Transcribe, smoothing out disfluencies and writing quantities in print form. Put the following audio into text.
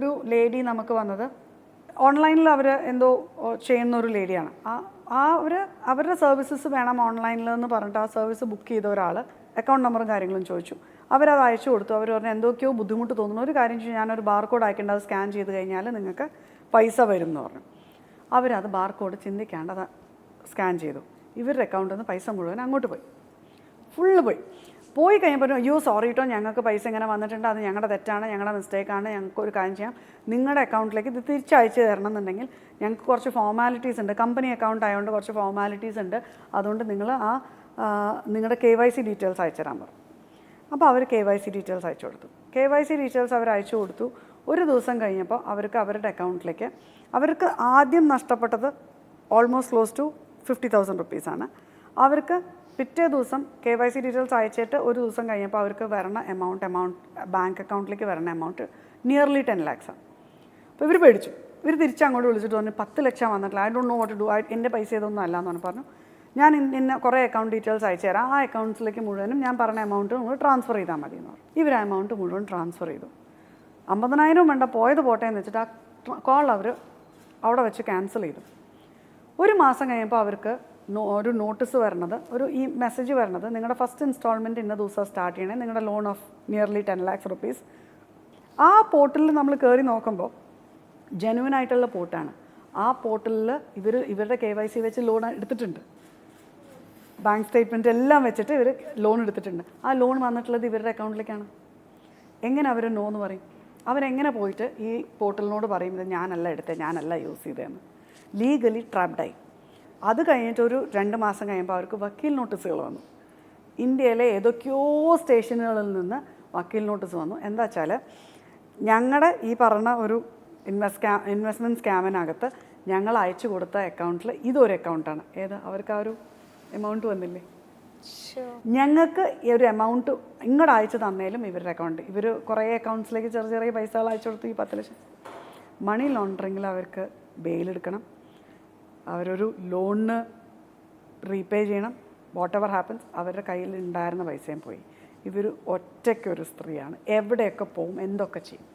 ഒരു ലേഡി നമുക്ക് വന്നത് ഓൺലൈനിൽ അവർ എന്തോ ചെയ്യുന്ന ഒരു ലേഡിയാണ്. അവരുടെ സർവീസസ് വേണം ഓൺലൈനിൽ എന്ന് പറഞ്ഞിട്ട് ആ സർവീസ് ബുക്ക് ചെയ്ത ഒരാൾ അക്കൗണ്ട് നമ്പറും കാര്യങ്ങളും ചോദിച്ചു. അവരത് അയച്ചു കൊടുത്തു. അവർ പറഞ്ഞു എന്തൊക്കെയോ ബുദ്ധിമുട്ട് തോന്നുന്നു, ഒരു കാര്യം ചെയ്യും, ഞാനൊരു ബാർകോഡ് അയക്കേണ്ടത്, അത് സ്കാൻ ചെയ്ത് കഴിഞ്ഞാൽ നിങ്ങൾക്ക് പൈസ വരും എന്ന് പറഞ്ഞു. അവരത് ബാർകോഡ് ചിന്തിക്കാണ്ട് അത് സ്കാൻ ചെയ്തു. ഇവരുടെ അക്കൗണ്ടിൽ നിന്ന് പൈസ മുഴുവൻ അങ്ങോട്ട് പോയി, ഫുള്ള് പോയി കഴിഞ്ഞപ്പോൾ അയ്യോ സോറി കേട്ടോ, ഞങ്ങൾക്ക് പൈസ ഇങ്ങനെ വന്നിട്ടുണ്ട്, അത് ഞങ്ങളുടെ തെറ്റാണ്, ഞങ്ങളുടെ മിസ്റ്റേക്കാണ്, ഞങ്ങൾക്ക് ഒരു കാര്യം ചെയ്യാം, നിങ്ങളുടെ അക്കൗണ്ടിലേക്ക് ഇത് തിരിച്ചയച്ച് തരണം എന്നുണ്ടെങ്കിൽ ഞങ്ങൾക്ക് കുറച്ച് ഫോർമാലിറ്റീസ് ഉണ്ട്, കമ്പനി അക്കൗണ്ട് ആയതുകൊണ്ട് കുറച്ച് ഫോർമാലിറ്റീസ് ഉണ്ട്, അതുകൊണ്ട് നിങ്ങൾ നിങ്ങളുടെ KYC ഡീറ്റെയിൽസ് അയച്ചു തരാൻ പറഞ്ഞു. അപ്പോൾ അവർ KYC ഡീറ്റെയിൽസ് അയച്ചു കൊടുത്തു. KYC ഡീറ്റെയിൽസ് അവർ അയച്ചു കൊടുത്തു. ഒരു ദിവസം കഴിഞ്ഞപ്പോൾ അവർക്ക് അവരുടെ അക്കൗണ്ടിലേക്ക് അവർക്ക് ആദ്യം നഷ്ടപ്പെട്ടത് ഓൾമോസ്റ്റ് ക്ലോസ് ടു 50,000 റുപ്പീസാണ്. അവർക്ക് പിറ്റേ ദിവസം KYC ഡീറ്റെയിൽസ് അയച്ചിട്ട് ഒരു ദിവസം കഴിഞ്ഞപ്പോൾ അവർക്ക് വരണ എമൗണ്ട് ബാങ്ക് അക്കൗണ്ടിലേക്ക് വരണ എമൗണ്ട് നിയർലി 10 lakhs. അപ്പോൾ ഇവർ പേടിച്ചു. ഇവർ തിരിച്ചങ്ങോട്ട് വിളിച്ചിട്ട് പറഞ്ഞു 10 ലക്ഷം വന്നിട്ടില്ല, I don't know what to do, എൻ്റെ പൈസ ഇതൊന്നും അല്ല എന്ന് പറഞ്ഞു. ഞാൻ ഇന്ന കുറേ അക്കൗണ്ട് ഡീറ്റെയിൽസ് അയച്ചു തരാം, ആ അക്കൗണ്ട്സിലേക്ക് മുഴുവനും ഞാൻ പറഞ്ഞ എമൗണ്ട് നിങ്ങൾ ട്രാൻസ്ഫർ ചെയ്താൽ മതി എന്ന് പറഞ്ഞു. ഇവർ ആ എമൗണ്ട് മുഴുവൻ ട്രാൻസ്ഫർ ചെയ്തു. 50,000 വേണ്ട, പോയത് പോട്ടെ എന്ന് വെച്ചിട്ട് ആ കോൾ അവർ അവിടെ വെച്ച് ക്യാൻസൽ ചെയ്തു. ഒരു മാസം കഴിയുമ്പോൾ അവർക്ക് ഒരു നോട്ടീസ് വരണത്, ഈ മെസ്സേജ് വരണത്, നിങ്ങളുടെ ഫസ്റ്റ് ഇൻസ്റ്റാൾമെൻറ്റ് ഇന്ന ദിവസം സ്റ്റാർട്ട് ചെയ്യണേ, നിങ്ങളുടെ loan of nearly 10 lakhs rupees. ആ പോർട്ടലിൽ നമ്മൾ കയറി നോക്കുമ്പോൾ ജെനുവിൻ ആയിട്ടുള്ള പോർട്ടാണ്. ആ പോർട്ടലിൽ ഇവരുടെ KYC വെച്ച് ലോൺ എടുത്തിട്ടുണ്ട്, ബാങ്ക് സ്റ്റേറ്റ്മെൻറ്റ് എല്ലാം വെച്ചിട്ട് ഇവർ ലോൺ എടുത്തിട്ടുണ്ട്. ആ ലോൺ വന്നിട്ടുള്ളത് ഇവരുടെ അക്കൗണ്ടിലേക്കാണ്. എങ്ങനെ അവർ നോ എന്ന് പറയും? അവരെങ്ങനെ പോയിട്ട് ഈ പോർട്ടലിനോട് പറയും ഇത് ഞാനല്ല എടുത്തത്, ഞാനല്ല യൂസ് ചെയ്തതെന്ന്? ലീഗലി ട്രാപ്ഡായി. അത് കഴിഞ്ഞിട്ട് ഒരു 2 മാസം കഴിയുമ്പോൾ അവർക്ക് വക്കീൽ നോട്ടീസുകൾ വന്നു. ഇന്ത്യയിലെ ഏതൊക്കെയോ സ്റ്റേഷനുകളിൽ നിന്ന് വക്കീൽ നോട്ടീസ് വന്നു. എന്താ വെച്ചാൽ ഞങ്ങളുടെ ഈ പറഞ്ഞ ഒരു ഇൻവെസ്റ്റ്മെൻറ്റ് സ്കാമിനകത്ത് ഞങ്ങൾ അയച്ചു കൊടുത്ത അക്കൗണ്ടിൽ ഇതൊരു അക്കൗണ്ടാണ്. അവർക്ക് ആ ഒരു എമൗണ്ട് വന്നില്ലേ? ഞങ്ങൾക്ക് ഈ ഒരു എമൗണ്ട് ഇങ്ങോട്ട് അയച്ചു തന്നേലും ഇവരുടെ അക്കൗണ്ട്, ഇവർ കുറേ അക്കൗണ്ട്സിലേക്ക് ചെറിയ പൈസകൾ അയച്ചു കൊടുത്തു. ഈ 10 ലക്ഷം മണി ലോണ്ടറിങ്ങിൽ അവർക്ക് ബെയിലെടുക്കണം, അവരൊരു ലോണിന് റീപേ ചെയ്യണം. വാട്ട് എവർ ഹാപ്പൻസ്, അവരുടെ കയ്യിൽ ഉണ്ടായിരുന്ന പൈസയും പോയി. ഇവർ ഒറ്റയ്ക്കൊരു സ്ത്രീയാണ്, എവിടെയൊക്കെ പോവും, എന്തൊക്കെ ചെയ്യും.